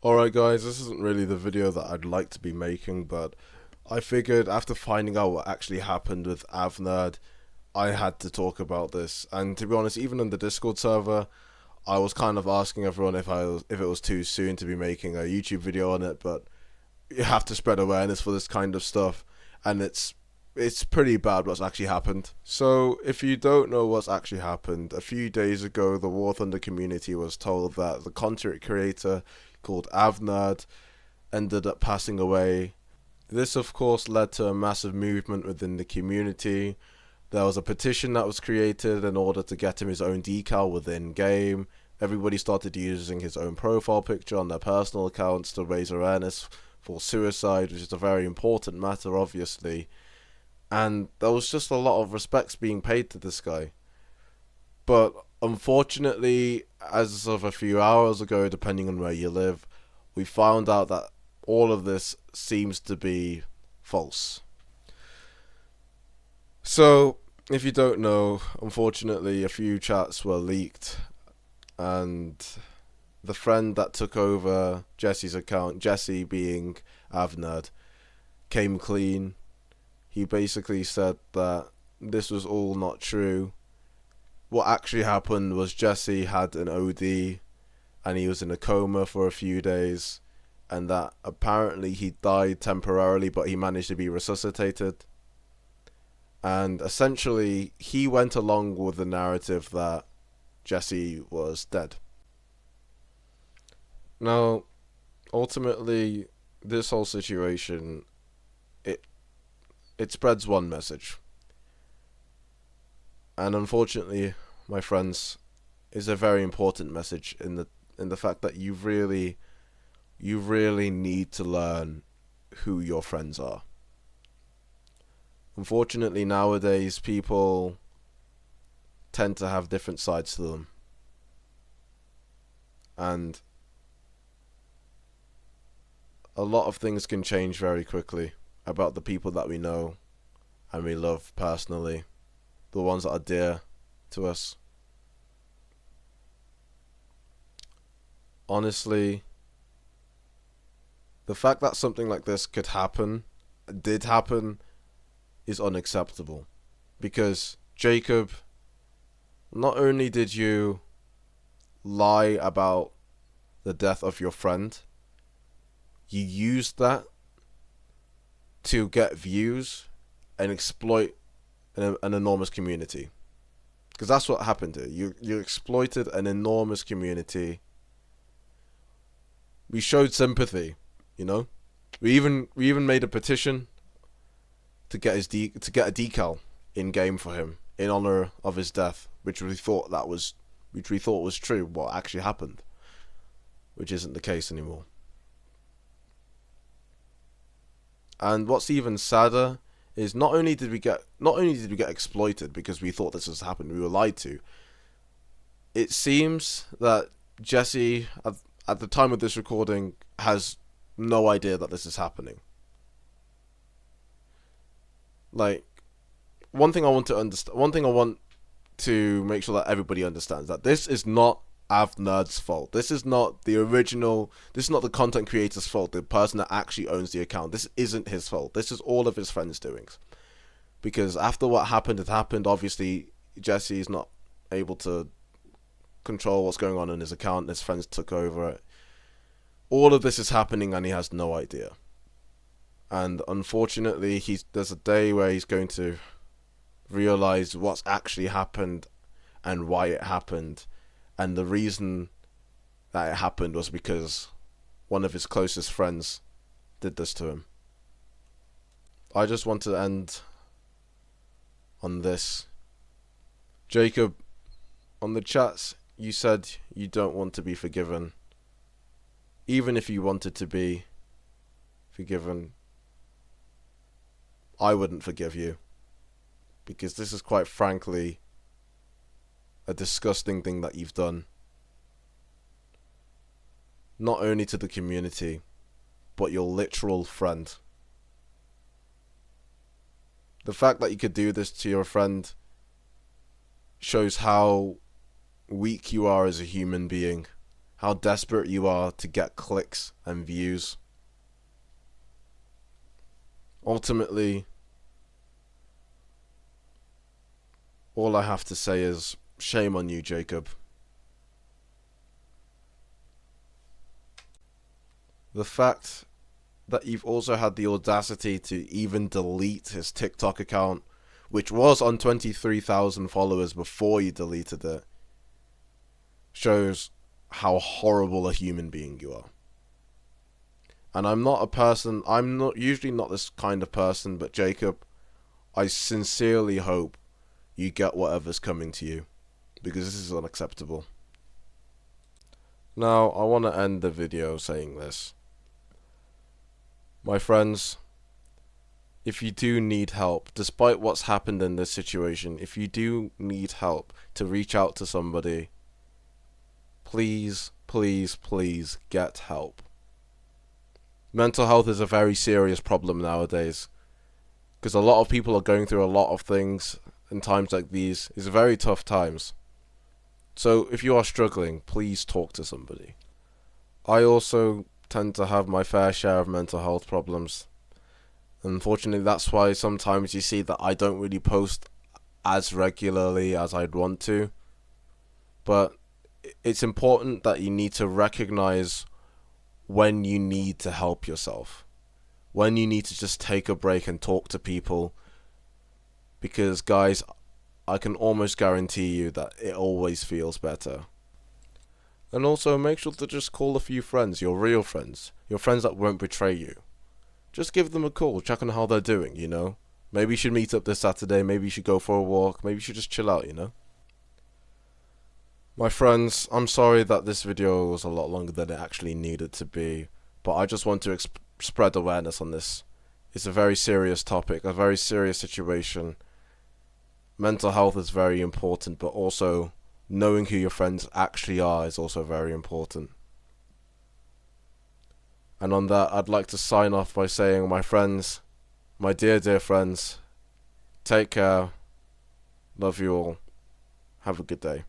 Alright guys, this isn't really the video that I'd like to be making, but I figured after finding out what actually happened with Avnerd, I had to talk about this. And to be honest, even in the Discord server, I was kind of asking everyone if it was too soon to be making a YouTube video on it, but you have to spread awareness for this kind of stuff, and it's pretty bad what's actually happened. So, if you don't know what's actually happened, a few days ago, the War Thunder community was told that the content creator called Avnerd ended up passing away. This, of course, led to a massive movement within the community. There was a petition that was created in order to get him his own decal within game. Everybody started using his own profile picture on their personal accounts to raise awareness for suicide, which is a very important matter, obviously. And there was just a lot of respects being paid to this guy. But unfortunately, as of a few hours ago, depending on where you live, we found out that all of this seems to be false. So, if you don't know, unfortunately, a few chats were leaked, and the friend that took over Jesse's account, Jesse being Avnerd, came clean. He basically said that this was all not true. What actually happened was Jesse had an OD and he was in a coma for a few days, and that apparently he died temporarily, but he managed to be resuscitated. And essentially, he went along with the narrative that Jesse was dead. Now, ultimately, this whole situation, it it spreads one message, and unfortunately, my friends, is a very important message in the fact that you really need to learn who your friends are. Unfortunately, nowadays people tend to have different sides to them, and a lot of things can change very quickly about the people that we know and we love personally, the ones that are dear to us. Honestly, the fact that something like this did happen, is unacceptable. Because, Jacob, not only did you lie about the death of your friend, you used that to get views and exploit an enormous community. Because that's what happened here. You exploited an enormous community. We showed sympathy, you know. We even made a petition to get to get a decal in game for him in honor of his death, which we thought was true, what actually happened, which isn't the case anymore. And what's even sadder is not only did we get exploited because we thought this was happening, we were lied to. It seems that Jesse, at the time of this recording, has no idea that this is happening. Like, one thing I want to make sure that everybody understands, that this is not Avnerd's fault. This is not the content creator's fault, the person that actually owns the account. This isn't his fault. This is all of his friends' doings. Because after what happened had happened, obviously Jesse is not able to control what's going on in his account. His friends took over it. All of this is happening and he has no idea. And unfortunately, there's a day where he's going to realize what's actually happened and why it happened. And the reason that it happened was because one of his closest friends did this to him. I just want to end on this. Jacob, on the chats, you said you don't want to be forgiven. Even if you wanted to be forgiven, I wouldn't forgive you. Because this is quite frankly a disgusting thing that you've done. Not only to the community, but your literal friend. The fact that you could do this to your friend shows how weak you are as a human being how desperate you are to get clicks and views. Ultimately, all I have to say is shame on you, Jacob. The fact that you've also had the audacity to even delete his TikTok account, which was on 23,000 followers before you deleted it, shows how horrible a human being you are. And I'm not usually not this kind of person, but Jacob, I sincerely hope you get whatever's coming to you, because this is unacceptable. Now, I want to end the video saying this. My friends, if you do need help, despite what's happened in this situation, if you do need help to reach out to somebody, please, please, please get help. Mental health is a very serious problem nowadays, because a lot of people are going through a lot of things in times like these. It's very tough times. So if you are struggling, please talk to somebody. I also tend to have my fair share of mental health problems. Unfortunately, that's why sometimes you see that I don't really post as regularly as I'd want to. But it's important that you need to recognize when you need to help yourself. When you need to just take a break and talk to people. Because, guys, I can almost guarantee you that it always feels better. And also, make sure to just call a few friends, your real friends, your friends that won't betray you. Just give them a call, check on how they're doing, you know? Maybe you should meet up this Saturday, maybe you should go for a walk, maybe you should just chill out, you know? My friends, I'm sorry that this video was a lot longer than it actually needed to be, but I just want to spread awareness on this. It's a very serious topic, a very serious situation. Mental health is very important, but also knowing who your friends actually are is also very important. And on that, I'd like to sign off by saying, my friends, my dear, dear friends, take care, love you all, have a good day.